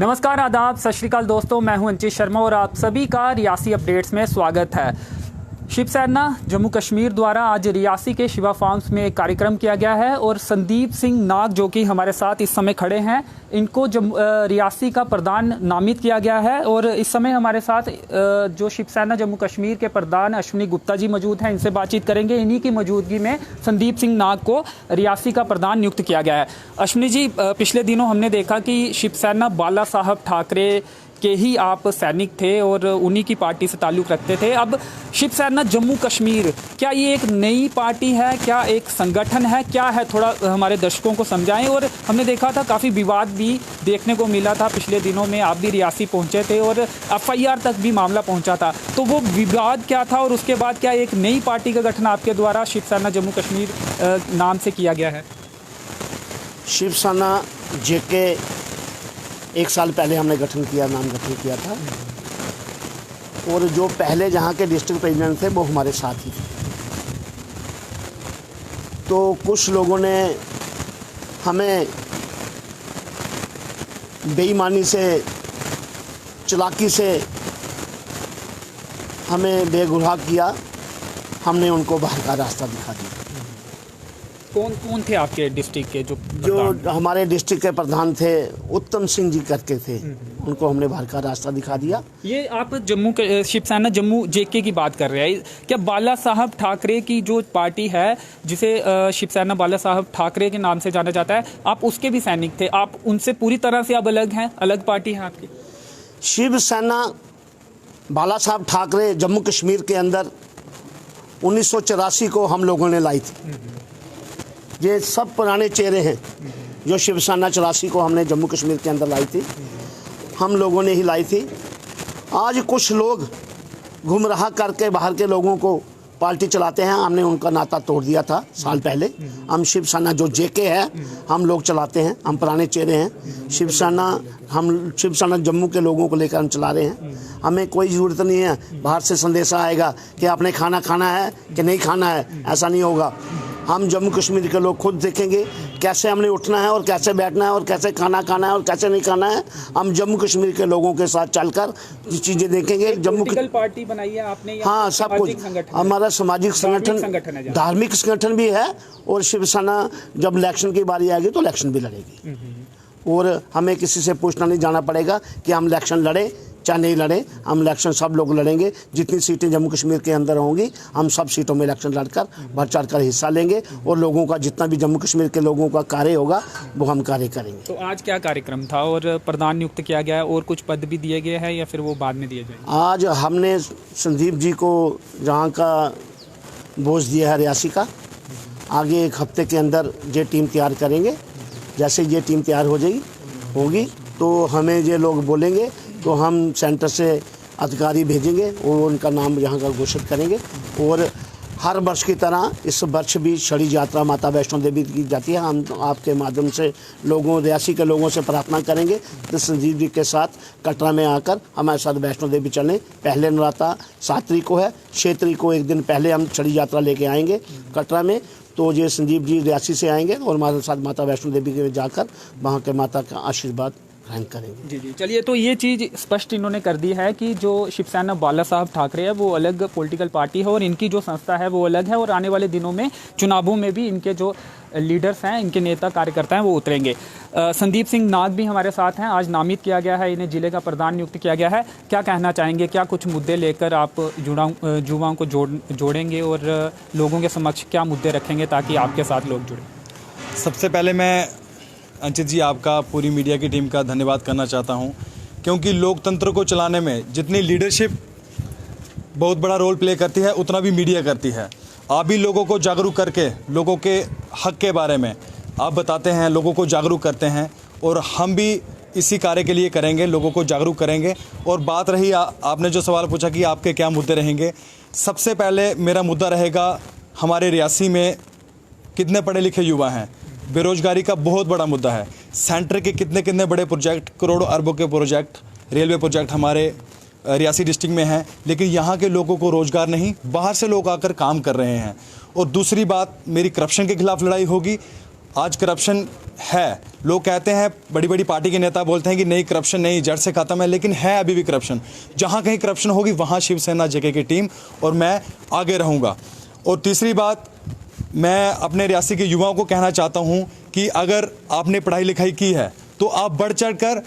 नमस्कार, आदाब, सत श्री अकाल दोस्तों। मैं हूं अंचित शर्मा और आप सभी का रियासी अपडेट्स में स्वागत है। शिवसेना जम्मू कश्मीर द्वारा आज रियासी के शिवा फार्म्स में एक कार्यक्रम किया गया है और संदीप सिंह नाग जो कि हमारे साथ इस समय खड़े हैं, इनको रियासी का प्रधान नामित किया गया है। और इस समय हमारे साथ जो शिवसेना जम्मू कश्मीर के प्रधान अश्विनी गुप्ता जी मौजूद हैं, इनसे बातचीत करेंगे। इन्हीं की मौजूदगी में संदीप सिंह नाग को रियासी का प्रधान नियुक्त किया गया है। अश्विनी जी, पिछले दिनों हमने देखा कि शिवसेना बाला साहब ठाकरे के ही आप सैनिक थे और उन्हीं की पार्टी से ताल्लुक़ रखते थे। अब शिवसेना जम्मू कश्मीर, क्या ये एक नई पार्टी है, क्या एक संगठन है, क्या है, थोड़ा हमारे दर्शकों को समझाएं। और हमने देखा था काफ़ी विवाद भी देखने को मिला था पिछले दिनों में, आप भी रियासी पहुंचे थे और FIR तक भी मामला पहुंचा था। तो वो विवाद क्या था और उसके बाद क्या एक नई पार्टी का गठन आपके द्वारा शिवसेना जम्मू कश्मीर नाम से किया गया है? शिवसेना JK 1 साल पहले हमने गठन किया था और जो पहले जहाँ के डिस्ट्रिक्ट प्रेसिडेंट थे वो हमारे साथ ही थे। तो कुछ लोगों ने हमें बेईमानी से, चालाकी से हमें बेगुनाह किया। हमने उनको बाहर का रास्ता दिखा दिया। कौन कौन थे आपके डिस्ट्रिक्ट के जो हमारे डिस्ट्रिक्ट के प्रधान थे, उत्तम सिंह जी करके थे, उनको हमने बाहर का रास्ता दिखा दिया। ये आप शिवसेना जम्मू JK की बात कर रहे हैं। क्या बाला साहब ठाकरे की जो पार्टी है, जिसे शिवसेना बाला साहब ठाकरे के नाम से जाना जाता है, आप उसके भी सैनिक थे? आप उनसे पूरी तरह से अब अलग हैं, अलग पार्टी है आपकी? शिवसेना बाला साहब ठाकरे जम्मू कश्मीर के अंदर 1984 को हम लोगों ने लाई थी। ये सब पुराने चेहरे हैं जो शिवसेना 84 को हमने जम्मू कश्मीर के अंदर लाई थी, हम लोगों ने ही लाई थी। आज कुछ लोग गुमराह करके बाहर के लोगों को पार्टी चलाते हैं। हमने उनका नाता तोड़ दिया था साल पहले। हम शिवसेना जो JK है हम लोग चलाते हैं, हम पुराने चेहरे हैं। हम शिवसेना जम्मू के लोगों को लेकर हम चला रहे हैं। हमें कोई ज़रूरत नहीं है बाहर से संदेशा आएगा कि आपने खाना खाना है कि नहीं खाना है, ऐसा नहीं होगा। हम जम्मू कश्मीर के लोग खुद देखेंगे कैसे हमने उठना है और कैसे बैठना है और कैसे खाना खाना है और कैसे नहीं खाना है। हम जम्मू कश्मीर के लोगों के साथ चलकर ये चीज़ें देखेंगे। जम्मू की पार्टी बनाई है आपने? हाँ, सब कुछ हमारा सामाजिक संगठन, धार्मिक संगठन भी है। और शिवसेना जब इलेक्शन की बारी आएगी तो इलेक्शन भी लड़ेगी और हमें किसी से पूछना नहीं जाना पड़ेगा कि हम इलेक्शन लड़े चाहे नहीं लड़े। हम इलेक्शन सब लोग लड़ेंगे। जितनी सीटें जम्मू कश्मीर के अंदर होंगी हम सब सीटों में इलेक्शन लड़कर बढ़ चढ़ कर हिस्सा लेंगे और लोगों का जितना भी जम्मू कश्मीर के लोगों का कार्य होगा वो हम कार्य करेंगे। तो आज क्या कार्यक्रम था और प्रधान नियुक्त किया गया है और कुछ पद भी दिए गए हैं या फिर वो बाद में दिए जाएंगे? आज हमने संदीप जी को जहाँ का बोझ दिया है रियासी का, आगे 1 हफ्ते के अंदर ये टीम तैयार करेंगे। जैसे ये टीम तैयार होगी तो हमें ये लोग बोलेंगे तो हम सेंटर से अधिकारी भेजेंगे और उनका नाम यहाँ का घोषित करेंगे। और हर वर्ष की तरह इस वर्ष भी छड़ी यात्रा माता वैष्णो देवी की जाती है। हम आपके माध्यम से रियासी के लोगों से प्रार्थना करेंगे कि संजीव जी के साथ कटरा में आकर हमारे साथ वैष्णो देवी चलें। पहले नराता 7 तारीख को है, 6 तारीख को एक दिन पहले हम छड़ी यात्रा लेके आएंगे कटरा में। तो ये संजीव जी रियासी से आएंगे और हमारे साथ माता वैष्णो देवी के जाकर वहाँ के माता का आशीर्वाद करेंगे। जी, चलिए, तो ये चीज़ स्पष्ट इन्होंने कर दी है कि जो शिवसेना बाला साहब ठाकरे है वो अलग पॉलिटिकल पार्टी है और इनकी जो संस्था है वो अलग है और आने वाले दिनों में चुनावों में भी इनके जो लीडर्स हैं, इनके नेता कार्यकर्ता हैं, वो उतरेंगे। संदीप सिंह नाग भी हमारे साथ हैं। आज नामित किया गया है, इन्हें जिले का प्रधान नियुक्त किया गया है। क्या कहना चाहेंगे, क्या कुछ मुद्दे लेकर आप युवाओं को जोड़ेंगे और लोगों के समक्ष क्या मुद्दे रखेंगे ताकि आपके साथ लोग जुड़ें? सबसे पहले मैं अंचित जी आपका, पूरी मीडिया की टीम का धन्यवाद करना चाहता हूं, क्योंकि लोकतंत्र को चलाने में जितनी लीडरशिप बहुत बड़ा रोल प्ले करती है उतना भी मीडिया करती है। आप भी लोगों को जागरूक करके लोगों के हक के बारे में आप बताते हैं, लोगों को जागरूक करते हैं और हम भी इसी कार्य के लिए करेंगे, लोगों को जागरूक करेंगे। और बात रही आपने जो सवाल पूछा कि आपके क्या मुद्दे रहेंगे, सबसे पहले मेरा मुद्दा रहेगा हमारे रियासी में कितने पढ़े लिखे युवा हैं। बेरोजगारी का बहुत बड़ा मुद्दा है। सेंटर के कितने बड़े प्रोजेक्ट, करोड़ों अरबों के प्रोजेक्ट, रेलवे प्रोजेक्ट हमारे रियासी डिस्ट्रिक्ट में हैं, लेकिन यहाँ के लोगों को रोज़गार नहीं, बाहर से लोग आकर काम कर रहे हैं। और दूसरी बात, मेरी करप्शन के खिलाफ लड़ाई होगी आज करप्शन है। लोग कहते हैं, बड़ी बड़ी पार्टी के नेता बोलते हैं कि नहीं करप्शन नहीं, जड़ से ख़त्म है, लेकिन है अभी भी करप्शन। जहाँ कहीं करप्शन होगी वहाँ शिवसेना जेके की टीम और मैं आगे रहूँगा। और तीसरी बात, मैं अपने रियासी के युवाओं को कहना चाहता हूँ कि अगर आपने पढ़ाई लिखाई की है तो आप बढ़ चढ़ कर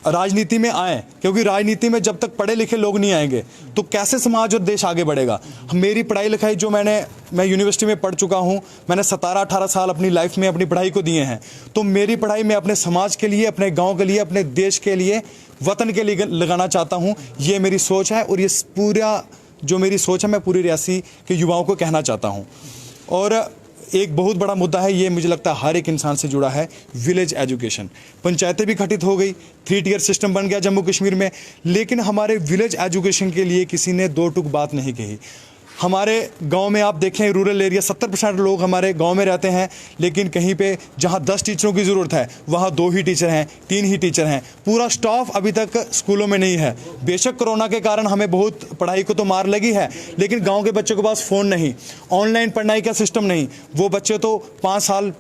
राजनीति में आएँ, क्योंकि राजनीति में जब तक पढ़े लिखे लोग नहीं आएंगे तो कैसे समाज और देश आगे बढ़ेगा। मेरी पढ़ाई लिखाई जो मैं यूनिवर्सिटी में पढ़ चुका हूँ, मैंने 17-18 साल अपनी लाइफ में अपनी पढ़ाई को दिए हैं। तो मेरी पढ़ाई मैं अपने समाज के लिए, अपने गांव के लिए, अपने देश के लिए, वतन के लिए लगाना चाहता हूँ। ये मेरी सोच है और ये पूरा जो मेरी सोच है मैं पूरी रियासी के युवाओं को कहना चाहता हूँ। और एक बहुत बड़ा मुद्दा है, ये मुझे लगता है हर एक इंसान से जुड़ा है, विलेज एजुकेशन। पंचायतें भी गठित हो गई, 3 टियर सिस्टम बन गया जम्मू कश्मीर में, लेकिन हमारे विलेज एजुकेशन के लिए किसी ने दो टूक बात नहीं कही। हमारे गांव में आप देखें, रूरल एरिया 70% लोग हमारे गांव में रहते हैं, लेकिन कहीं पे जहां 10 टीचरों की ज़रूरत है वहां 2 ही टीचर हैं, 3 ही टीचर हैं। पूरा स्टाफ अभी तक स्कूलों में नहीं है। बेशक कोरोना के कारण हमें बहुत पढ़ाई को तो मार लगी है, लेकिन गांव के बच्चों के पास फ़ोन नहीं, ऑनलाइन पढ़ाई का सिस्टम नहीं। वो बच्चे तो 5 साल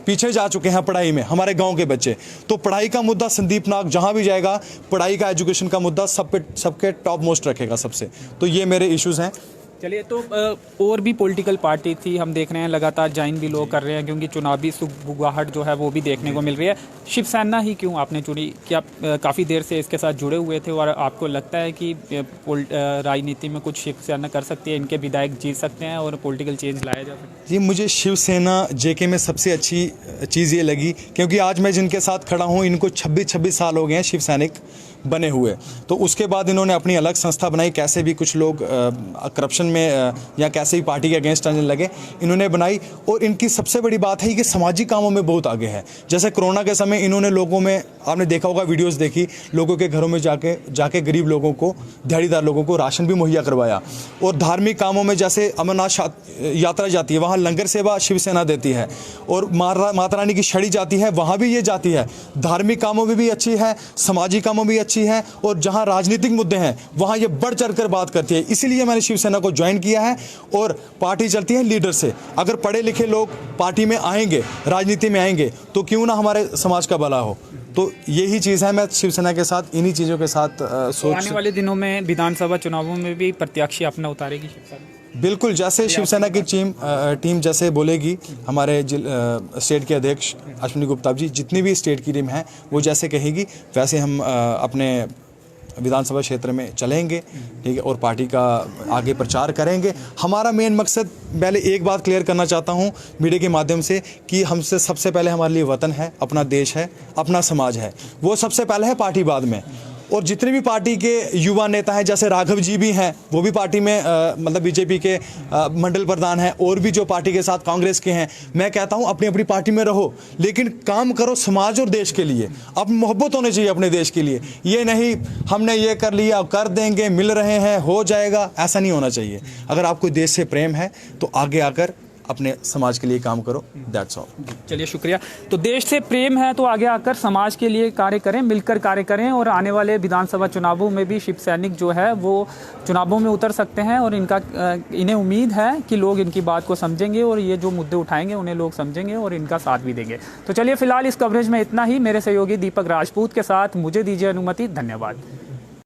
पीछे जा चुके हैं पढ़ाई में, हमारे गांव के बच्चे। तो पढ़ाई का मुद्दा संदीप नाग जहां भी जाएगा, पढ़ाई का, एजुकेशन का मुद्दा सबके टॉप मोस्ट रखेगा सबसे। तो ये मेरे इश्यूज़ हैं। चलिए, तो और भी पॉलिटिकल पार्टी थी, हम देख रहे हैं लगातार ज्वाइन भी लोग कर रहे हैं, क्योंकि चुनावी सुगबुगाहट जो है वो भी देखने को मिल रही है। शिवसेना ही क्यों आपने चुनी? क्या काफ़ी देर से इसके साथ जुड़े हुए थे और आपको लगता है कि राजनीति में कुछ शिवसेना कर सकती है, इनके विधायक जीत सकते हैं और पॉलिटिकल चेंज लाया जा सकता है? जी, मुझे शिवसेना जेके में सबसे अच्छी चीज़ ये लगी, क्योंकि आज मैं जिनके साथ खड़ा हूँ इनको 26 साल हो गए हैं शिव सैनिक बने हुए। तो उसके बाद इन्होंने अपनी अलग संस्था बनाई, कैसे भी कुछ लोग करप्शन में या कैसे भी पार्टी के अगेंस्ट आने लगे, इन्होंने बनाई। और इनकी सबसे बड़ी बात है कि सामाजिक कामों में बहुत आगे है। जैसे कोरोना के समय इन्होंने लोगों में, आपने देखा होगा वीडियोस देखी, लोगों के घरों में जाके गरीब लोगों को, दिहाड़ीदार लोगों को राशन भी मुहैया करवाया। और धार्मिक कामों में जैसे अमरनाथ यात्रा जाती है, वहाँ लंगर सेवा शिवसेना देती है। और माता रानी की छड़ी जाती है, वहाँ भी ये जाती है। धार्मिक कामों में भी अच्छी है, सामाजिक कामों में भी अच्छी है, और जहां राजनीतिक मुद्दे हैं वहां ये बढ़ चढ़कर बात करती है। इसीलिए मैंने शिवसेना को ज्वाइन किया है। और पार्टी चलती है लीडर से। अगर पढ़े लिखे लोग पार्टी में आएंगे, राजनीति में आएंगे, तो क्यों ना हमारे समाज का भला हो। तो यही चीज़ है, मैं शिवसेना के साथ, इन्हीं चीज़ों के साथ सोच। आने वाले दिनों में विधानसभा चुनावों में भी प्रत्याशी अपना उतारेगी शिवसेना? बिल्कुल, जैसे शिवसेना की टीम जैसे बोलेगी, हमारे स्टेट के अध्यक्ष अश्विनी गुप्ता जी, जितनी भी स्टेट की टीम है वो जैसे कहेगी वैसे हम अपने विधानसभा क्षेत्र में चलेंगे, ठीक है, और पार्टी का आगे प्रचार करेंगे। हमारा मेन मकसद, पहले एक बात क्लियर करना चाहता हूं मीडिया के माध्यम से, कि हमसे सबसे पहले हमारे लिए वतन है, अपना देश है, अपना समाज है, वो सबसे पहले है, पार्टी बाद में। और जितने भी पार्टी के युवा नेता हैं, जैसे राघव जी भी हैं, वो भी पार्टी में मतलब बीजेपी के मंडल प्रधान हैं, और भी जो पार्टी के साथ कांग्रेस के हैं, मैं कहता हूं अपनी अपनी पार्टी में रहो, लेकिन काम करो समाज और देश के लिए। अब मोहब्बत होनी चाहिए अपने देश के लिए। ये नहीं हमने ये कर लिया, कर देंगे, मिल रहे हैं, हो जाएगा, ऐसा नहीं होना चाहिए। अगर आपको देश से प्रेम है तो आगे आकर अपने समाज के लिए काम करो, दैट्स ऑल। चलिए, शुक्रिया। तो देश से प्रेम है तो आगे आकर समाज के लिए कार्य करें, मिलकर कार्य करें, और आने वाले विधानसभा चुनावों में भी शिव सैनिक जो है वो चुनावों में उतर सकते हैं। और इन्हें उम्मीद है कि लोग इनकी बात को समझेंगे और ये जो मुद्दे उठाएंगे उन्हें लोग समझेंगे और इनका साथ भी देंगे। तो चलिए, फिलहाल इस कवरेज में इतना ही। मेरे सहयोगी दीपक राजपूत के साथ मुझे दीजिए अनुमति। धन्यवाद।